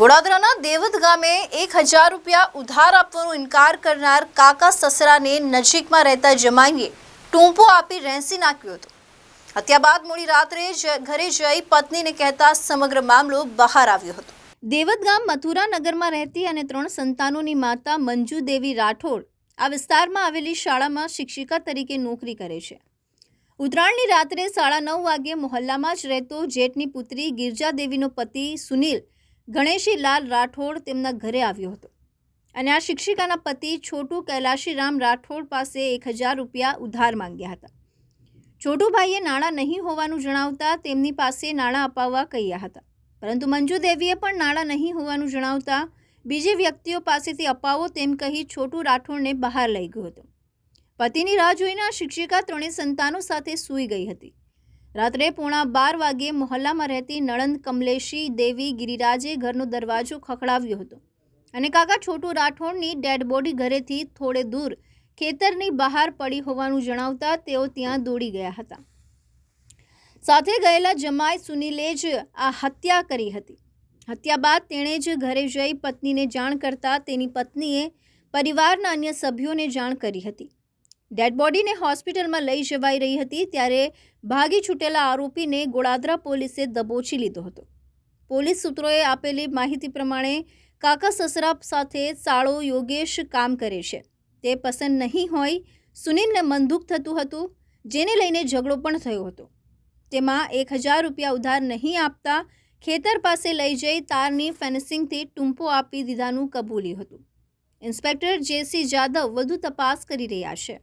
ગોડાદરાના દેવદ ગામે 1000 રૂપિયા ઉધાર આપવાનો ઇનકાર કરનાર કાકા સસરાને નજીકમાં રહેતા જમાઈએ ટૂંપો આપી રેંસી નાખ્યો હતો। હત્યા બાદ મોડી રાત્રે ઘરે જઈ પત્નીને કહેતા સમગ્ર મામલો બહાર આવ્યો હતો। દેવદ ગામ મથુરા નગરમાં રહેતી અને 3 સંતાનોની માતા મંજુ દેવી રાઠોડ આ વિસ્તારમાં આવેલી શાળામાં શિક્ષિકા તરીકે નોકરી કરે છે। ઉત્તરાયણની રાત્રે 9:30 વાગ્યે મોહલ્લામાં જ રહેતો જેઠની પુત્રી ગિરજા દેવીનો પતિ સુનિલ ગણેશીલાલ રાઠોડ તેમના ઘરે આવ્યો હતો અને આ શિક્ષિકાના પતિ છોટુ કૈલાશીરામ રાઠોડ પાસે 1000 રૂપિયા ઉધાર માંગ્યા હતા। છોટુભાઈએ નાણાં નહીં હોવાનું જણાવતા તેમની પાસે નાણાં અપાવવા કહ્યા હતા, પરંતુ મંજુ દેવીએ પણ નાણાં નહીં હોવાનું જણાવતા બીજી વ્યક્તિઓ પાસેથી અપાવો તેમ કહી છોટુ રાઠોડને બહાર લઈ ગયો હતો। પતિની રાહ જોઈને આ શિક્ષિકા 3 સંતાનો સાથે સૂઈ ગઈ હતી। રાત્રે 11:15 વાગ્યે મોહલ્લામાં રહેતી નણંદ કમલેશી દેવી ગિરિરાજે ઘરનો દરવાજો ખખડાવ્યો હતો અને કાકા છોટુ રાઠોડની ડેડ બોડી ઘરેથી થોડે દૂર ખેતરની બહાર પડી હોવાનું જણાવતા તેઓ ત્યાં દોડી ગયા હતા। સાથે ગયેલા જમાઈ સુનિલે જ આ હત્યા કરી હતી। હત્યા બાદ તેણે જ ઘરે જઈ પત્નીને જાણ કરતા તેની પત્નીએ પરિવારના અન્ય સભ્યોને જાણ કરી હતી। ડેડ બોડીને હોસ્પિટલમાં લઈ જવાઈ રહી હતી ત્યારે ભાગી છૂટેલા આરોપીને ગોડાદરા પોલીસે દબોચી લીધો હતો। પોલીસ સૂત્રોએ આપેલી માહિતી પ્રમાણે કાકા સસરા સાથે સાળો યોગેશ કામ કરે છે। તે પસંદ નહીં હોય સુનિલને મનદુખ થતું હતું, જેને લઈને ઝઘડો પણ થયો હતો। તેમાં 1000 રૂપિયા ઉધાર નહીં આપતા ખેતર પાસે લઈ જઈ તારની ફેન્સિંગથી ટૂંપો આપી દીધાનું કબૂલ્યું હતું। ઇન્સ્પેક્ટર જેસી જાદવ વધુ તપાસ કરી રહ્યા છે।